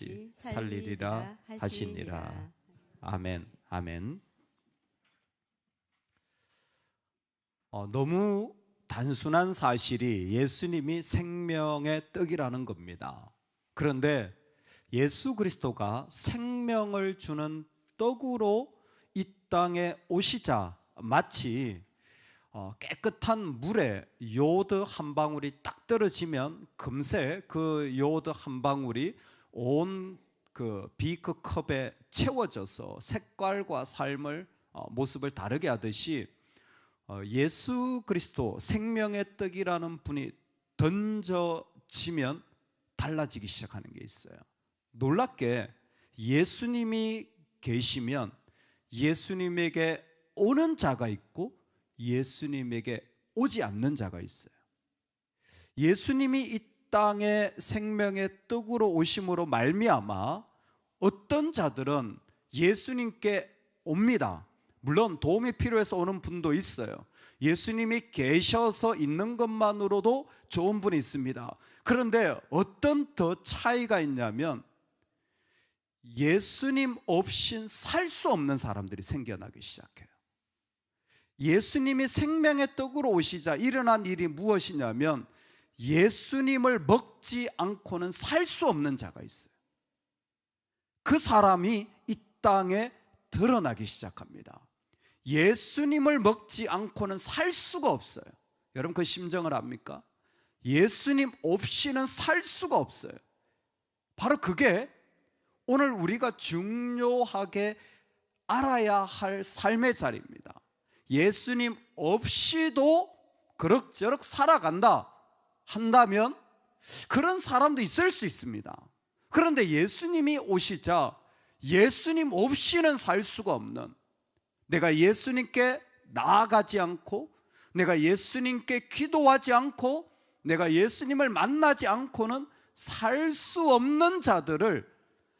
다시 살리리라 하시니라. 아멘. 아멘. 너무 단순한 사실이 예수님이 생명의 떡이라는 겁니다. 그런데 예수 그리스도가 생명을 주는 떡으로 이 땅에 오시자 마치 깨끗한 물에 요오드 한 방울이 딱 떨어지면 금세 그 요오드 한 방울이 온 그 비크 컵에 채워져서 색깔과 삶을 모습을 다르게 하듯이 예수 그리스도 생명의 떡이라는 분이 던져지면 달라지기 시작하는 게 있어요. 놀랍게 예수님이 계시면 예수님에게 오는 자가 있고 예수님에게 오지 않는 자가 있어요. 예수님이 이 땅에 생명의 떡으로 오심으로 말미암아 어떤 자들은 예수님께 옵니다. 물론 도움이 필요해서 오는 분도 있어요. 예수님이 계셔서 있는 것만으로도 좋은 분이 있습니다. 그런데 어떤 더 차이가 있냐면 예수님 없인 살 수 없는 사람들이 생겨나기 시작해요. 예수님이 생명의 떡으로 오시자 일어난 일이 무엇이냐면 예수님을 먹지 않고는 살 수 없는 자가 있어요. 그 사람이 이 땅에 드러나기 시작합니다. 예수님을 먹지 않고는 살 수가 없어요. 여러분 그 심정을 압니까? 예수님 없이는 살 수가 없어요. 바로 그게 오늘 우리가 중요하게 알아야 할 삶의 자리입니다. 예수님 없이도 그럭저럭 살아간다 한다면 그런 사람도 있을 수 있습니다. 그런데 예수님이 오시자 예수님 없이는 살 수가 없는, 내가 예수님께 나아가지 않고 내가 예수님께 기도하지 않고 내가 예수님을 만나지 않고는 살 수 없는 자들을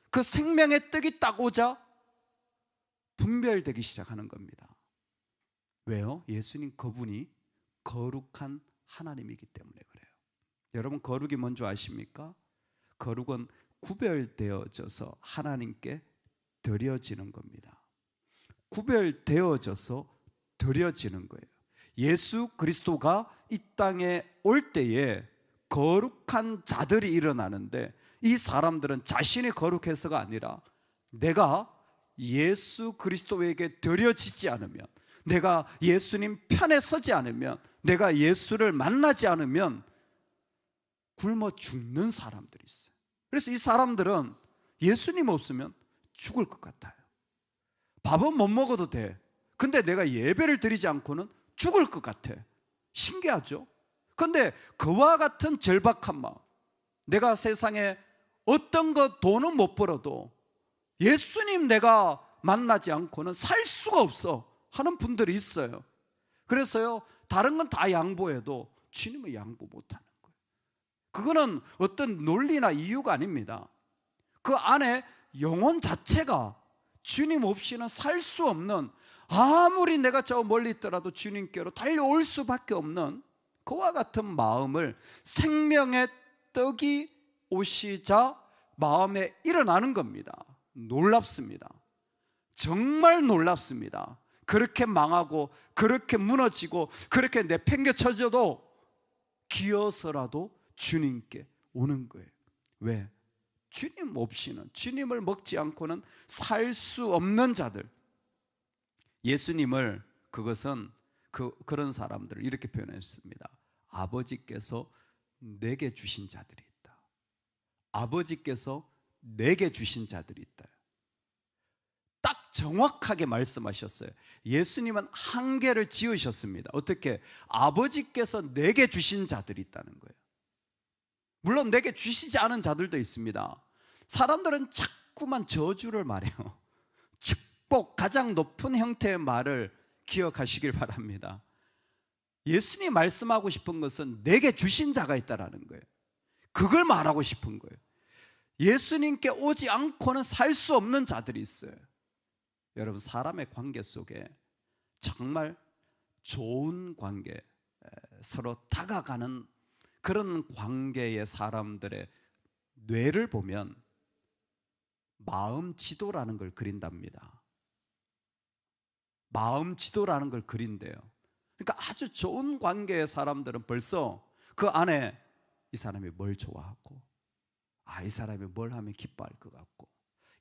그 생명의 떡이 딱 오자 분별되기 시작하는 겁니다. 왜요? 예수님 그분이 거룩한 하나님이기 때문에 그래요. 여러분 거룩이 뭔지 아십니까? 거룩은 구별되어져서 하나님께 드려지는 겁니다. 구별되어져서 드려지는 거예요. 예수 그리스도가 이 땅에 올 때에 거룩한 자들이 일어나는데 이 사람들은 자신이 거룩해서가 아니라 내가 예수 그리스도에게 드려지지 않으면, 내가 예수님 편에 서지 않으면, 내가 예수를 만나지 않으면 굶어 죽는 사람들이 있어요. 그래서 이 사람들은 예수님 없으면 죽을 것 같아요. 밥은 못 먹어도 돼. 근데 내가 예배를 드리지 않고는 죽을 것 같아. 신기하죠? 근데 그와 같은 절박한 마음, 내가 세상에 어떤 거 돈은 못 벌어도 예수님 내가 만나지 않고는 살 수가 없어 하는 분들이 있어요. 그래서요 다른 건 다 양보해도 주님은 양보 못하는 거예요. 그거는 어떤 논리나 이유가 아닙니다. 그 안에 영혼 자체가 주님 없이는 살 수 없는, 아무리 내가 저 멀리 있더라도 주님께로 달려올 수밖에 없는 그와 같은 마음을 생명의 떡이 오시자 마음에 일어나는 겁니다. 놀랍습니다. 정말 놀랍습니다. 그렇게 망하고 그렇게 무너지고 그렇게 내팽개쳐져도 기어서라도 주님께 오는 거예요. 왜? 주님 없이는, 주님을 먹지 않고는 살 수 없는 자들. 예수님을, 그것은 그런 사람들을 이렇게 표현했습니다. 아버지께서 내게 주신 자들이 있다. 아버지께서 내게 주신 자들이 있다. 딱 정확하게 말씀하셨어요. 예수님은 한계를 지으셨습니다. 어떻게? 아버지께서 내게 주신 자들이 있다는 거예요. 물론 내게 주시지 않은 자들도 있습니다. 사람들은 자꾸만 저주를 말해요. 축복, 가장 높은 형태의 말을 기억하시길 바랍니다. 예수님이 말씀하고 싶은 것은 내게 주신 자가 있다는 거예요. 그걸 말하고 싶은 거예요. 예수님께 오지 않고는 살 수 없는 자들이 있어요. 여러분, 사람의 관계 속에 정말 좋은 관계, 서로 다가가는 그런 관계의 사람들의 뇌를 보면 마음 지도라는 걸 그린답니다. 마음 지도라는 걸 그린대요. 그러니까 아주 좋은 관계의 사람들은 벌써 그 안에 이 사람이 뭘 좋아하고, 이 사람이 뭘 하면 기뻐할 것 같고,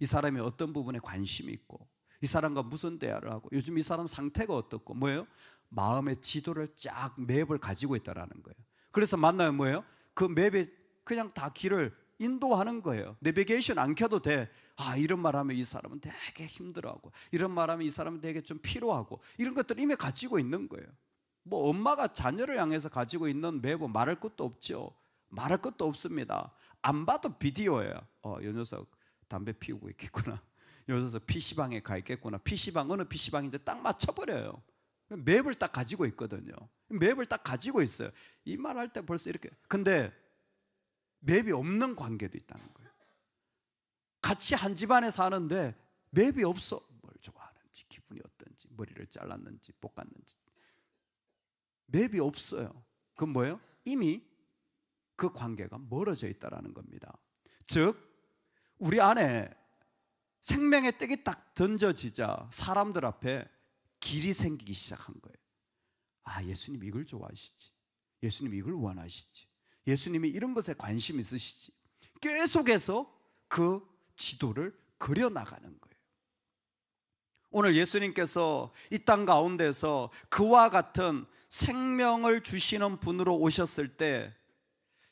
이 사람이 어떤 부분에 관심이 있고, 이 사람과 무슨 대화를 하고, 요즘 이 사람 상태가 어떻고, 뭐예요? 마음의 지도를 쫙 맵을 가지고 있다라는 거예요. 그래서 만나면 뭐예요? 그 맵에 그냥 다 길을 인도하는 거예요. 내비게이션 안 켜도 돼. 이런 말 하면 이 사람은 되게 힘들어하고, 이런 말 하면 이 사람은 되게 좀 피로하고, 이런 것들을 이미 가지고 있는 거예요. 뭐 엄마가 자녀를 향해서 가지고 있는 맵은 말할 것도 없죠. 말할 것도 없습니다. 안 봐도 비디오예요. 요 녀석 담배 피우고 있겠구나, 요 녀석 PC방에 가 있겠구나, PC방 어느 PC방인지 딱 맞춰버려요. 맵을 딱 가지고 있거든요. 맵을 딱 가지고 있어요. 이 말 할 때 벌써 이렇게. 근데 맵이 없는 관계도 있다는 거예요. 같이 한 집안에 사는데 맵이 없어. 뭘 좋아하는지, 기분이 어떤지, 머리를 잘랐는지 볶았는지 맵이 없어요. 그건 뭐예요? 이미 그 관계가 멀어져 있다는 겁니다. 즉 우리 안에 생명의 떡이 딱 던져지자 사람들 앞에 길이 생기기 시작한 거예요. 예수님 이걸 좋아하시지, 예수님 이걸 원하시지, 예수님이 이런 것에 관심 있으시지. 계속해서 그 지도를 그려나가는 거예요. 오늘 예수님께서 이 땅 가운데서 그와 같은 생명을 주시는 분으로 오셨을 때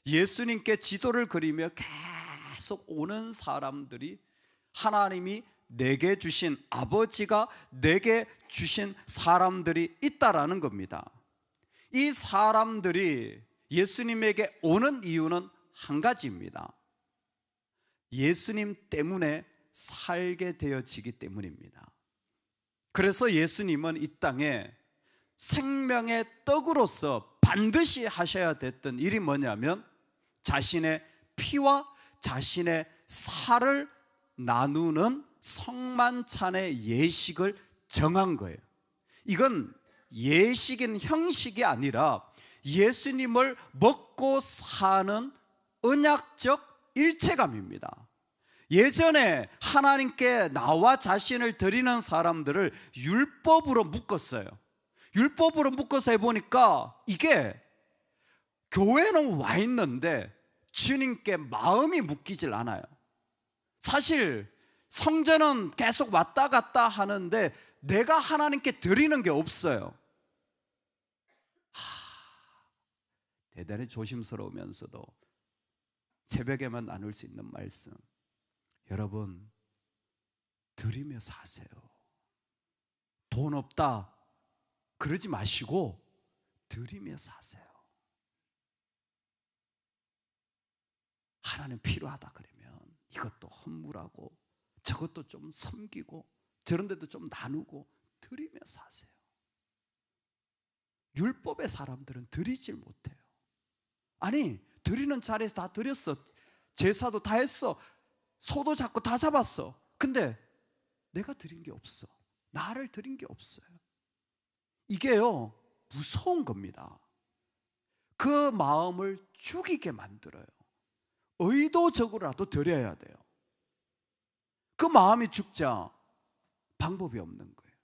예수님께 지도를 그리며 계속 오는 사람들이 하나님이 내게 주신, 아버지가 내게 주신 사람들이 있다라는 겁니다. 이 사람들이 예수님에게 오는 이유는 한 가지입니다. 예수님 때문에 살게 되어지기 때문입니다. 그래서 예수님은 이 땅에 생명의 떡으로서 반드시 하셔야 됐던 일이 뭐냐면 자신의 피와 자신의 살을 나누는 성만찬의 예식을 정한 거예요. 이건 예식인 형식이 아니라 예수님을 먹고 사는 언약적 일체감입니다. 예전에 하나님께 나와 자신을 드리는 사람들을 율법으로 묶었어요. 율법으로 묶어서 해보니까 이게 교회는 와 있는데 주님께 마음이 묶이질 않아요. 사실 성전은 계속 왔다 갔다 하는데 내가 하나님께 드리는 게 없어요. 대단히 조심스러우면서도 새벽에만 나눌 수 있는 말씀. 여러분, 드리며 사세요. 돈 없다 그러지 마시고 드리며 사세요. 하나님 필요하다 그러면 이것도 헌물하고 저것도 좀 섬기고 저런 데도 좀 나누고 드리며 사세요. 율법의 사람들은 드리질 못해요. 아니, 드리는 자리에서 다 드렸어. 제사도 다 했어. 소도 잡고 다 잡았어. 근데 내가 드린 게 없어. 나를 드린 게 없어요. 이게요, 무서운 겁니다. 그 마음을 죽이게 만들어요. 의도적으로라도 드려야 돼요. 그 마음이 죽자 방법이 없는 거예요.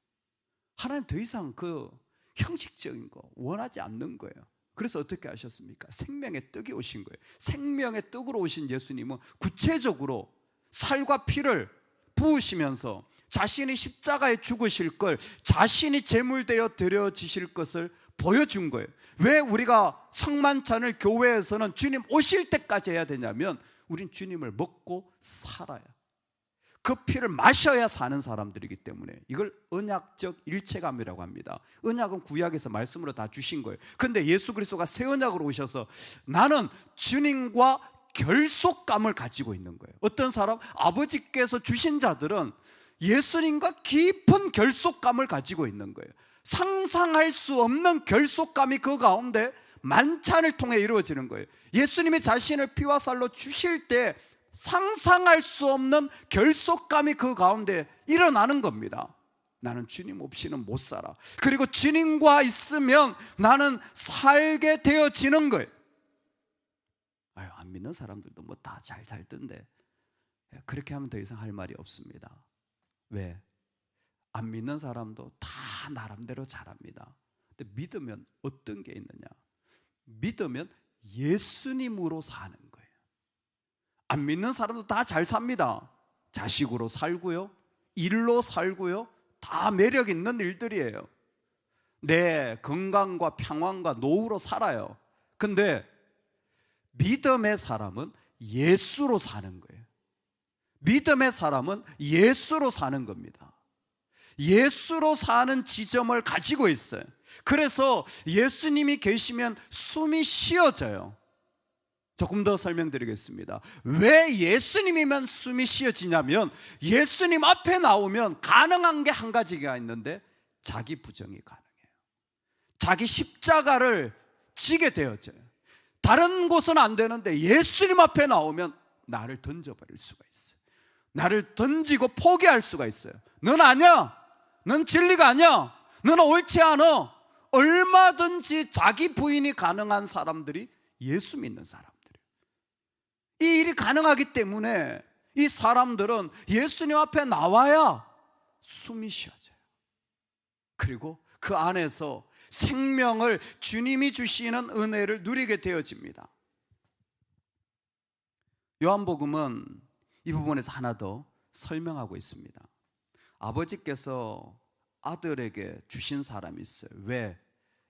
하나님 더 이상 그 형식적인 거 원하지 않는 거예요. 그래서 어떻게 하셨습니까? 생명의 떡이 오신 거예요. 생명의 떡으로 오신 예수님은 구체적으로 살과 피를 부으시면서 자신이 십자가에 죽으실 걸, 자신이 제물되어 드려지실 것을 보여준 거예요. 왜 우리가 성만찬을 교회에서는 주님 오실 때까지 해야 되냐면 우린 주님을 먹고 살아야, 그 피를 마셔야 사는 사람들이기 때문에 이걸 언약적 일체감이라고 합니다. 언약은 구약에서 말씀으로 다 주신 거예요. 근데 예수 그리스도가 새 언약으로 오셔서 나는 주님과 결속감을 가지고 있는 거예요. 어떤 사람, 아버지께서 주신 자들은 예수님과 깊은 결속감을 가지고 있는 거예요. 상상할 수 없는 결속감이 그 가운데 만찬을 통해 이루어지는 거예요. 예수님이 자신을 피와 살로 주실 때 상상할 수 없는 결속감이 그 가운데 일어나는 겁니다. 나는 주님 없이는 못 살아. 그리고 주님과 있으면 나는 살게 되어지는 거예요. 안 믿는 사람들도 뭐 다 잘 살던데 그렇게 하면 더 이상 할 말이 없습니다. 왜? 안 믿는 사람도 다 나름대로 잘합니다. 근데 믿으면 어떤 게 있느냐? 믿으면 예수님으로 사는 거예요. 안 믿는 사람도 다 잘 삽니다. 자식으로 살고요, 일로 살고요, 다 매력 있는 일들이에요. 내 건강과 평안과 노후로 살아요. 근데 믿음의 사람은 예수로 사는 거예요. 믿음의 사람은 예수로 사는 겁니다. 예수로 사는 지점을 가지고 있어요. 그래서 예수님이 계시면 숨이 쉬어져요. 조금 더 설명드리겠습니다. 왜 예수님이면 숨이 쉬어지냐면, 예수님 앞에 나오면 가능한 게 한 가지가 있는데 자기 부정이 가능해요. 자기 십자가를 지게 되어져요. 다른 곳은 안 되는데 예수님 앞에 나오면 나를 던져버릴 수가 있어요. 나를 던지고 포기할 수가 있어요. 넌 아니야, 넌 진리가 아니야, 너는 옳지 않아. 얼마든지 자기 부인이 가능한 사람들이 예수 믿는 사람들이에요. 이 일이 가능하기 때문에 이 사람들은 예수님 앞에 나와야 숨이 쉬어져요. 그리고 그 안에서 생명을, 주님이 주시는 은혜를 누리게 되어집니다. 요한복음은 이 부분에서 하나 더 설명하고 있습니다. 아버지께서 아들에게 주신 사람이 있어요. 왜?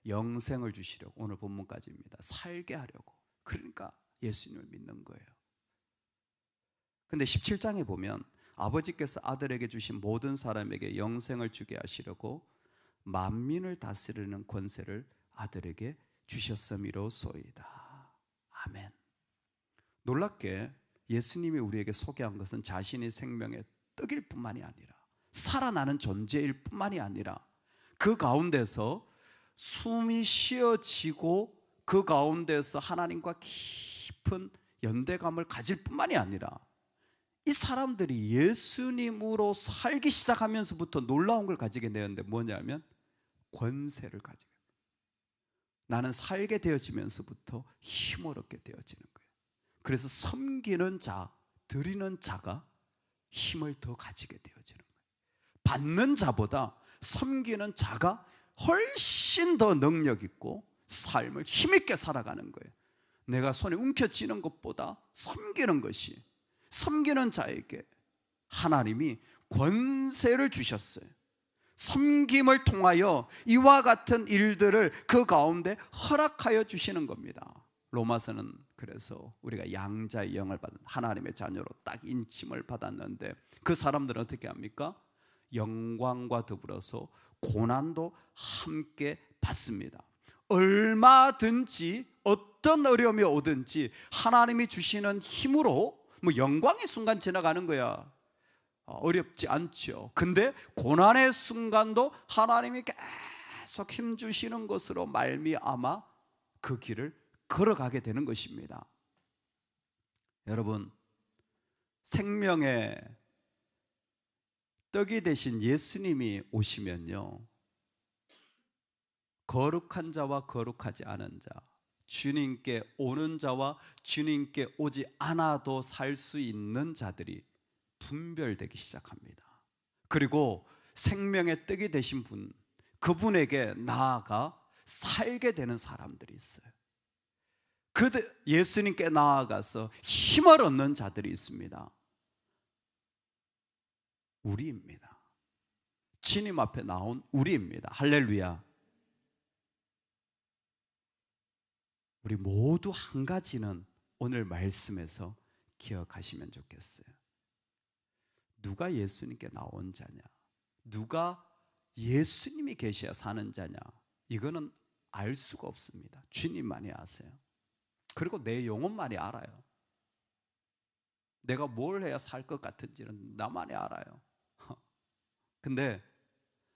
영생을 주시려고. 오늘 본문까지입니다. 살게 하려고. 그러니까 예수님을 믿는 거예요. 근데 17장에 보면 아버지께서 아들에게 주신 모든 사람에게 영생을 주게 하시려고 만민을 다스리는 권세를 아들에게 주셨음이로소이다. 아멘. 놀랍게 예수님이 우리에게 소개한 것은 자신이 생명의 떡일 뿐만이 아니라, 살아나는 존재일 뿐만이 아니라, 그 가운데서 숨이 쉬어지고 그 가운데서 하나님과 깊은 연대감을 가질 뿐만이 아니라, 이 사람들이 예수님으로 살기 시작하면서부터 놀라운 걸 가지게 되었는데 뭐냐면 권세를 가지게 돼요. 나는 살게 되어지면서부터 힘을 얻게 되어지는 거예요. 그래서 섬기는 자, 드리는 자가 힘을 더 가지게 되어지는 거예요. 받는 자보다 섬기는 자가 훨씬 더 능력 있고 삶을 힘있게 살아가는 거예요. 내가 손에 움켜쥐는 것보다 섬기는 것이, 섬기는 자에게 하나님이 권세를 주셨어요. 섬김을 통하여 이와 같은 일들을 그 가운데 허락하여 주시는 겁니다. 로마서는 그래서 우리가 양자의 영을 받은 하나님의 자녀로 딱 인침을 받았는데, 그 사람들은 어떻게 합니까? 영광과 더불어서 고난도 함께 받습니다. 얼마든지 어떤 어려움이 오든지 하나님이 주시는 힘으로 영광의 순간 지나가는 거야. 어렵지 않죠. 근데 고난의 순간도 하나님이 계속 힘주시는 것으로 말미암아 그 길을 걸어가게 되는 것입니다. 여러분, 생명의 떡이 되신 예수님이 오시면요, 거룩한 자와 거룩하지 않은 자, 주님께 오는 자와 주님께 오지 않아도 살 수 있는 자들이 분별되기 시작합니다. 그리고 생명의 떡이 되신 분, 그분에게 나아가 살게 되는 사람들이 있어요. 예수님께 나아가서 힘을 얻는 자들이 있습니다. 우리입니다. 주님 앞에 나온 우리입니다. 할렐루야. 우리 모두 한 가지는 오늘 말씀에서 기억하시면 좋겠어요. 누가 예수님께 나온 자냐, 누가 예수님이 계셔야 사는 자냐, 이거는 알 수가 없습니다. 주님만이 아세요. 그리고 내 영혼만이 알아요. 내가 뭘 해야 살 것 같은지는 나만이 알아요. 근데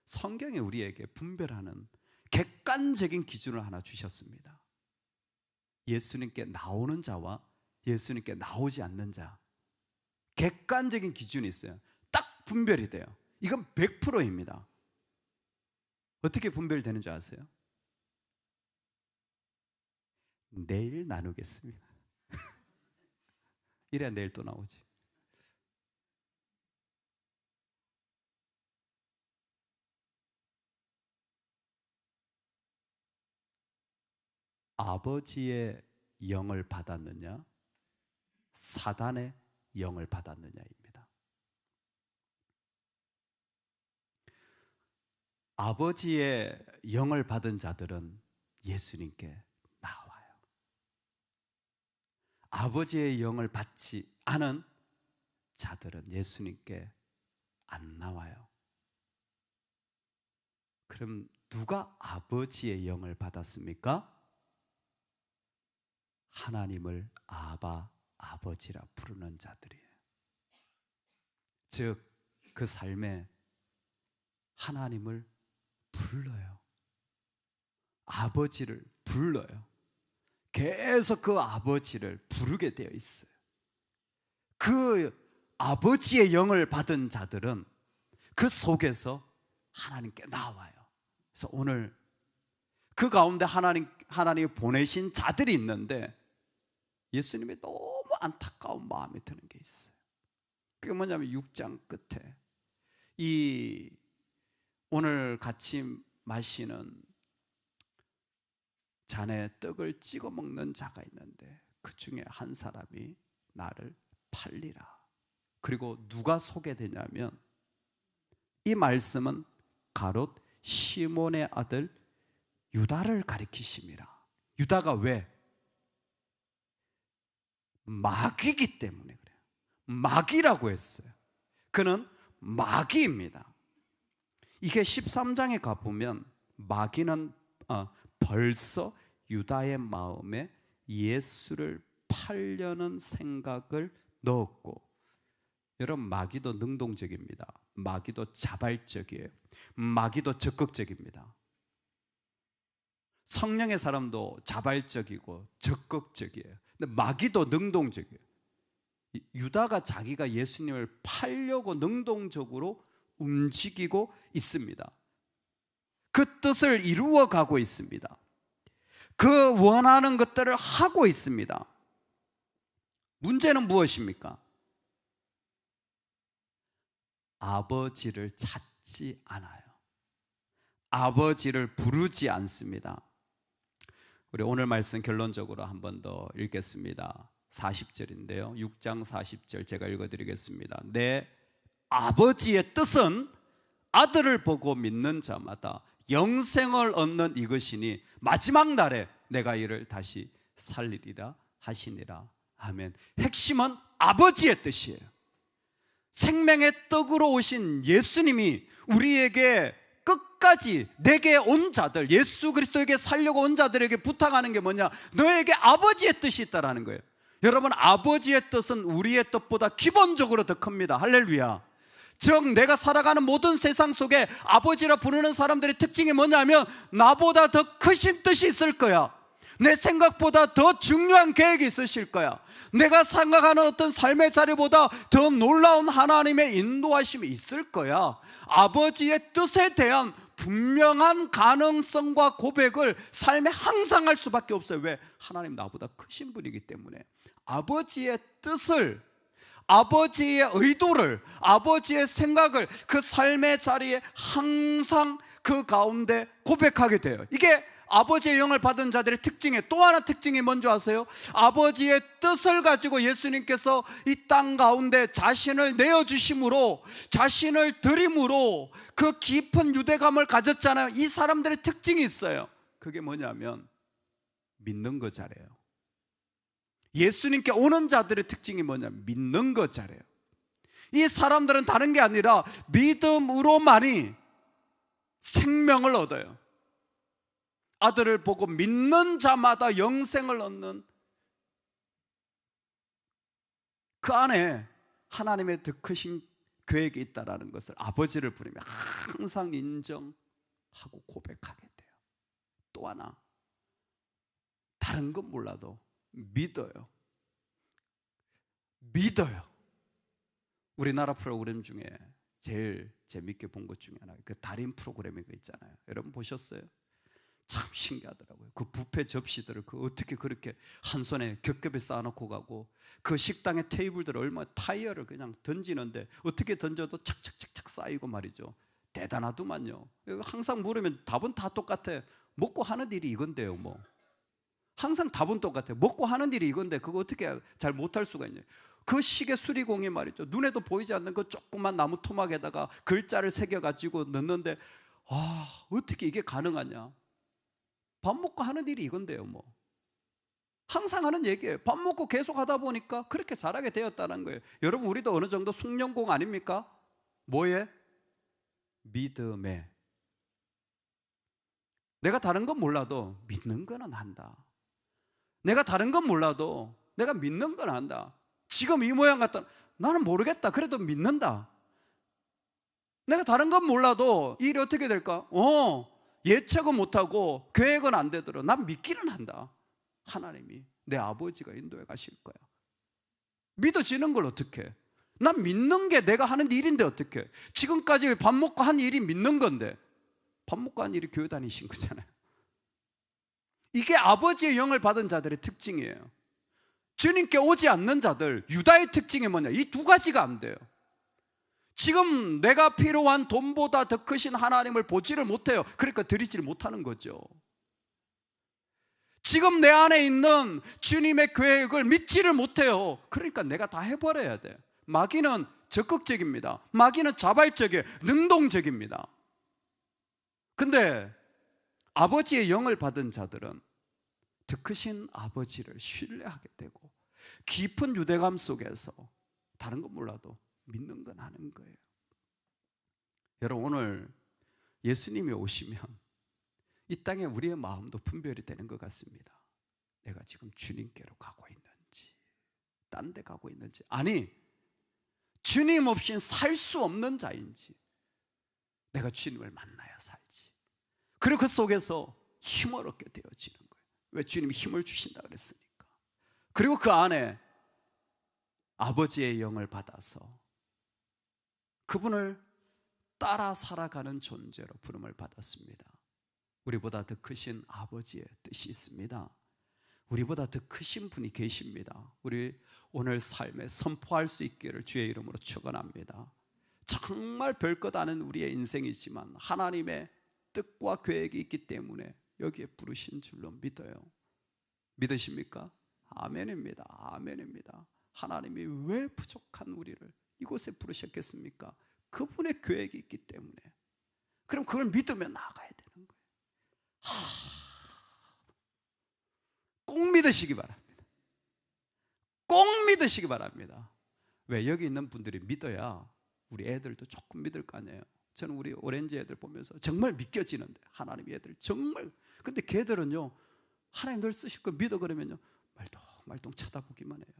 성경이 우리에게 분별하는 객관적인 기준을 하나 주셨습니다. 예수님께 나오는 자와 예수님께 나오지 않는 자, 객관적인 기준이 있어요. 딱 분별이 돼요. 이건 100%입니다. 어떻게 분별되는 줄 아세요? 내일 나누겠습니다. 이래야 내일 또 나오지. 아버지의 영을 받았느냐, 사단의 영을 받았느냐입니다. 아버지의 영을 받은 자들은 예수님께 나와요. 아버지의 영을 받지 않은 자들은 예수님께 안 나와요. 그럼 누가 아버지의 영을 받았습니까? 하나님을 아바, 아버지라 부르는 자들이에요. 즉, 그 삶에 하나님을 불러요. 아버지를 불러요. 계속 그 아버지를 부르게 되어 있어요. 그 아버지의 영을 받은 자들은 그 속에서 하나님께 나와요. 그래서 오늘 그 가운데 하나님이 보내신 자들이 있는데 예수님이 너무 안타까운 마음이 드는 게 있어요. 그게 뭐냐면 6장 끝에 이 오늘 같이 마시는 잔에 떡을 찍어 먹는 자가 있는데 그 중에 한 사람이 나를 팔리라. 그리고 누가 소개되냐면 이 말씀은 가롯 시몬의 아들 유다를 가리키심이라. 유다가 왜? 마귀이기 때문에 그래요. 마귀라고 했어요. 그는 마귀입니다. 이게 13장에 가보면 마귀는 벌써 유다의 마음에 예수를 팔려는 생각을 넣었고, 여러분 마귀도 능동적입니다. 마귀도 자발적이에요. 마귀도 적극적입니다. 성령의 사람도 자발적이고 적극적이에요. 근데 마귀도 능동적이에요. 유다가 자기가 예수님을 팔려고 능동적으로 움직이고 있습니다. 그 뜻을 이루어 가고 있습니다. 그 원하는 것들을 하고 있습니다. 문제는 무엇입니까? 아버지를 찾지 않아요. 아버지를 부르지 않습니다. 우리 오늘 말씀 결론적으로 한 번 더 읽겠습니다. 40절인데요 6장 40절 제가 읽어드리겠습니다. 내 아버지의 뜻은 아들을 보고 믿는 자마다 영생을 얻는 이것이니 마지막 날에 내가 이를 다시 살리리라 하시니라. 아멘. 핵심은 아버지의 뜻이에요. 생명의 떡으로 오신 예수님이 우리에게 끝까지 내게 온 자들, 예수 그리스도에게 살려고 온 자들에게 부탁하는 게 뭐냐? 너에게 아버지의 뜻이 있다라는 거예요. 여러분, 아버지의 뜻은 우리의 뜻보다 기본적으로 더 큽니다. 할렐루야. 즉 내가 살아가는 모든 세상 속에 아버지라 부르는 사람들의 특징이 뭐냐면 나보다 더 크신 뜻이 있을 거야. 내 생각보다 더 중요한 계획이 있으실 거야. 내가 생각하는 어떤 삶의 자리보다 더 놀라운 하나님의 인도하심이 있을 거야. 아버지의 뜻에 대한 분명한 가능성과 고백을 삶에 항상 할 수밖에 없어요. 왜? 하나님 나보다 크신 분이기 때문에. 아버지의 뜻을, 아버지의 의도를, 아버지의 생각을 그 삶의 자리에 항상 그 가운데 고백하게 돼요. 이게 아버지의 영을 받은 자들의 특징이에요. 또 하나 특징이 뭔지 아세요? 아버지의 뜻을 가지고 예수님께서 이 땅 가운데 자신을 내어주심으로, 자신을 드림으로 그 깊은 유대감을 가졌잖아요. 이 사람들의 특징이 있어요. 그게 뭐냐면 믿는 거 잘해요. 예수님께 오는 자들의 특징이 뭐냐면 믿는 거 잘해요. 이 사람들은 다른 게 아니라 믿음으로만이 생명을 얻어요. 아들을 보고 믿는 자마다 영생을 얻는, 그 안에 하나님의 더 크신 계획이 있다는 것을 아버지를 부르며 항상 인정하고 고백하게 돼요. 또 하나, 다른 건 몰라도 믿어요. 우리나라 프로그램 중에 제일 재밌게 본 것 중에 하나, 그 달인 프로그램이 있잖아요. 여러분 보셨어요? 참 신기하더라고요. 그 뷔페 접시들을 어떻게 그렇게 한 손에 겹겹이 쌓아놓고 가고, 그 식당의 테이블들을 얼마나 타이어를 그냥 던지는데 어떻게 던져도 착착착착 쌓이고 말이죠. 대단하더만요. 항상 물으면 답은 다 똑같아. 먹고 하는 일이 이건데요. 뭐 항상 답은 똑같아요. 먹고 하는 일이 이건데 그거 어떻게 잘 못할 수가 있냐. 그 시계 수리공이 말이죠, 눈에도 보이지 않는 그 조그만 나무 토막에다가 글자를 새겨가지고 넣는데 어떻게 이게 가능하냐. 밥 먹고 하는 일이 이건데요. 뭐 항상 하는 얘기예요. 밥 먹고 계속 하다 보니까 그렇게 잘하게 되었다는 거예요. 여러분, 우리도 어느 정도 숙련공 아닙니까? 뭐에? 믿음에. 내가 다른 건 몰라도 믿는 거는 한다. 내가 다른 건 몰라도 내가 믿는 건 한다. 지금 이 모양 같다. 나는 모르겠다. 그래도 믿는다. 내가 다른 건 몰라도 이 일이 어떻게 될까? 예측은 못하고 계획은 안 되더라도 난 믿기는 한다. 하나님이, 내 아버지가 인도해 가실 거야. 믿어지는 걸 어떻게 해? 난 믿는 게 내가 하는 일인데 어떻게 해? 지금까지 밥 먹고 한 일이 믿는 건데, 밥 먹고 한 일이 교회 다니신 거잖아요. 이게 아버지의 영을 받은 자들의 특징이에요. 주님께 오지 않는 자들, 유다의 특징이 뭐냐? 이 두 가지가 안 돼요. 지금 내가 필요한 돈보다 더 크신 하나님을 보지를 못해요. 그러니까 드리지를 못하는 거죠. 지금 내 안에 있는 주님의 계획을 믿지를 못해요. 그러니까 내가 다 해버려야 돼. 마귀는 적극적입니다. 마귀는 자발적이에요. 능동적입니다. 근데 아버지의 영을 받은 자들은 더 크신 아버지를 신뢰하게 되고 깊은 유대감 속에서 다른 건 몰라도 믿는 건 하는 거예요. 여러분, 오늘 예수님이 오시면 이 땅에 우리의 마음도 분별이 되는 것 같습니다. 내가 지금 주님께로 가고 있는지, 딴 데 가고 있는지, 아니 주님 없이는 살 수 없는 자인지, 내가 주님을 만나야 살지. 그리고 그 속에서 힘을 얻게 되어지는 거예요. 왜? 주님이 힘을 주신다 그랬으니까. 그리고 그 안에 아버지의 영을 받아서 그분을 따라 살아가는 존재로 부름을 받았습니다. 우리보다 더 크신 아버지의 뜻이 있습니다. 우리보다 더 크신 분이 계십니다. 우리 오늘 삶에 선포할 수 있기를 주의 이름으로 축원합니다. 정말 별것 아닌 우리의 인생이지만 하나님의 뜻과 계획이 있기 때문에 여기에 부르신 줄로 믿어요. 믿으십니까? 아멘입니다. 아멘입니다. 하나님이 왜 부족한 우리를 이곳에 부르셨겠습니까? 그분의 계획이 있기 때문에. 그럼 그걸 믿으며 나아가야 되는 거예요. 꼭 믿으시기 바랍니다. 꼭 믿으시기 바랍니다. 왜? 여기 있는 분들이 믿어야 우리 애들도 조금 믿을 거 아니에요. 저는 우리 오렌지 애들 보면서 정말 믿겨지는데, 하나님의 애들 정말. 근데 걔들은요, 하나님 늘 쓰실 거 믿어 그러면요 말똥말똥 쳐다보기만 해요.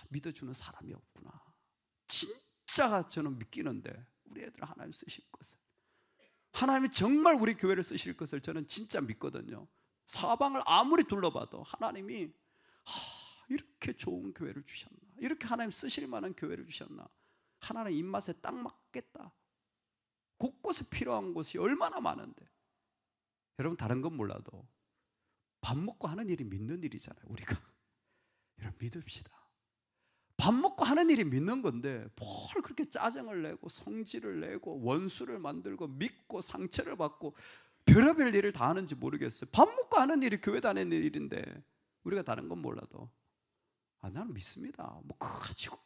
믿어주는 사람이 없구나. 진짜 저는 믿기는데 우리 애들 하나님 쓰실 것을, 하나님이 정말 우리 교회를 쓰실 것을 저는 진짜 믿거든요. 사방을 아무리 둘러봐도 하나님이 이렇게 좋은 교회를 주셨나, 이렇게 하나님 쓰실 만한 교회를 주셨나, 하나님 입맛에 딱 맞겠다. 곳곳에 필요한 곳이 얼마나 많은데. 여러분, 다른 건 몰라도 밥 먹고 하는 일이 믿는 일이잖아요. 우리가 여러분 믿읍시다. 밥 먹고 하는 일이 믿는 건데 뭘 그렇게 짜증을 내고 성질을 내고 원수를 만들고 믿고 상처를 받고 별의별 일을 다 하는지 모르겠어요. 밥 먹고 하는 일이 교회 다니는 일인데 우리가 다른 건 몰라도 나는 믿습니다. 뭐 그거 가지고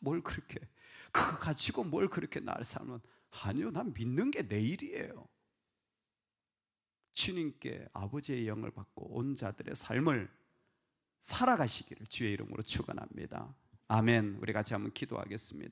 뭘 그렇게 나를 살면, 아니요, 난 믿는 게 내 일이에요. 주님께 아버지의 영을 받고 온 자들의 삶을 살아가시기를 주의 이름으로 축원합니다. 아멘. 우리 같이 한번 기도하겠습니다.